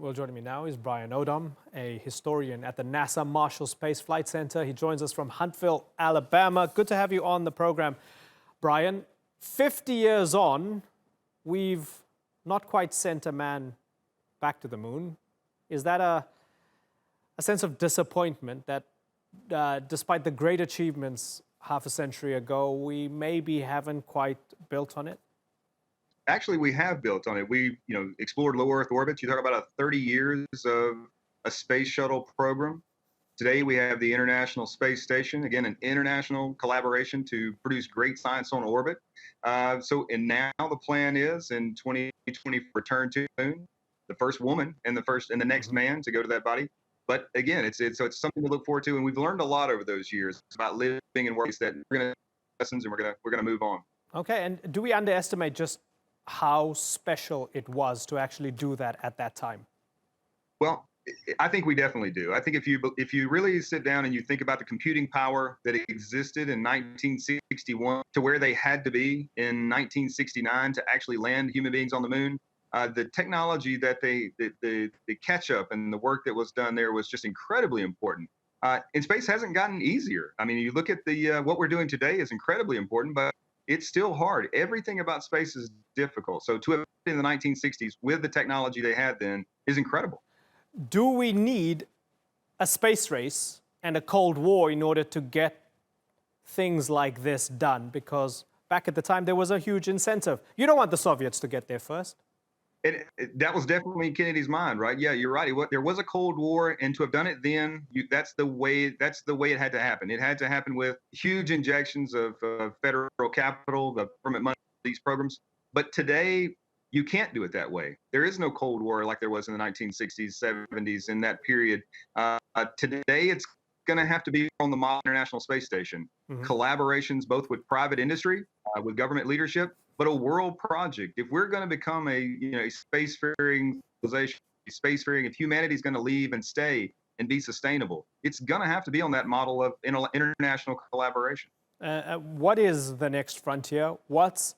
Well, joining me now is Brian Odom, a historian at the NASA Marshall Space Flight Center. He joins us from Huntsville, Alabama. Good to have you on the program. Brian, 50 years on, we've not quite sent a man back to the moon. Is that a sense of disappointment that despite the great achievements half a century ago, we maybe haven't quite built on it? Actually, we have built on it. We, explored low Earth orbits. You talk about 30 years of a space shuttle program. Today, we have the International Space Station, again, an international collaboration to produce great science on orbit. And now the plan is in 2020 return to the moon, the first woman and the next man to go to that body. But again, it's something to look forward to, and we've learned a lot over those years about living in ways that we're going to lessons, and we're going to move on. Okay, and do we underestimate just how special it was to actually do that at that time? Well, I think we definitely do. I think if you really sit down and you think about the computing power that existed in 1961 to where they had to be in 1969 to actually land human beings on the moon, the technology that the catch up and the work that was done there was just incredibly important. And space hasn't gotten easier. I mean, you look at what we're doing today is incredibly important, but it's still hard. Everything about space is difficult. So to have been in the 1960s with the technology they had then is incredible. Do we need a space race and a Cold War in order to get things like this done? Because back at the time, there was a huge incentive. You don't want the Soviets to get there first. That was definitely in Kennedy's mind, right? Yeah, you're right. There was a Cold War, and to have done it then, that's the way it had to happen. It had to happen with huge injections of federal capital, the government money, these programs. But today, you can't do it that way. There is no Cold War like there was in the 1960s, 70s, in that period. Today, it's going to have to be on the model International Space Station. Collaborations both with private industry, with government leadership, but a world project. If we're going to become a spacefaring civilization, if humanity is going to leave and stay and be sustainable, it's going to have to be on that model of international collaboration. What is the next frontier? What's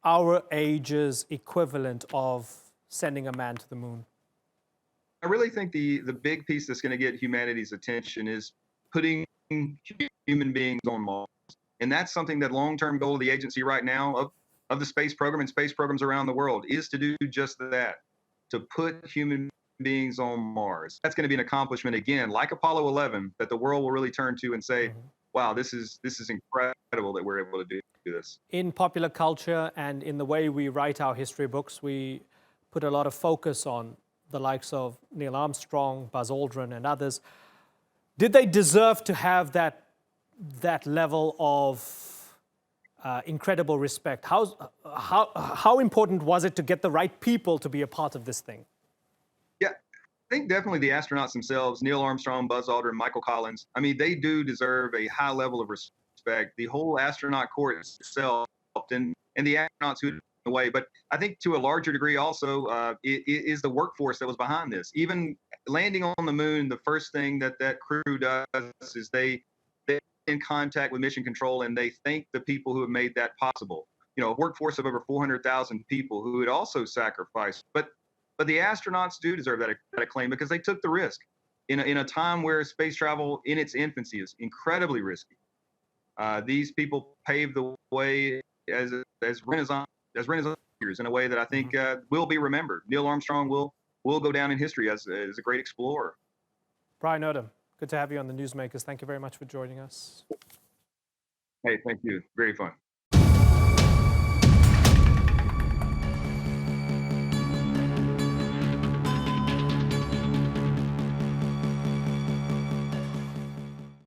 our age's equivalent of sending a man to the moon? I really think the big piece that's going to get humanity's attention is putting human beings on Mars. And that's something that long-term goal of the agency right now of the space program and space programs around the world is to do just that, to put human beings on Mars. That's going to be an accomplishment, again, like Apollo 11, that the world will really turn to and say, wow, this is incredible that we're able to do this. In popular culture and in the way we write our history books, we put a lot of focus on the likes of Neil Armstrong, Buzz Aldrin, and others. Did they deserve to have that level of incredible respect? How important was it to get the right people to be a part of this thing? Yeah, I think definitely the astronauts themselves, Neil Armstrong, Buzz Aldrin, Michael Collins, I mean, they do deserve a high level of respect. The whole astronaut corps itself and the astronauts who away. But I think to a larger degree also it is the workforce that was behind this. Even landing on the moon, the first thing that crew does is they in contact with mission control and they thank the people who have made that possible. A workforce of over 400,000 people who had also sacrificed. But the astronauts do deserve that acclaim because they took the risk in a time where space travel in its infancy is incredibly risky. These people paved the way as Renaissance figures in a way that I think will be remembered. Neil Armstrong will go down in history as a great explorer. Brian Odom, good to have you on the Newsmakers. Thank you very much for joining us. Hey, thank you. Very fun.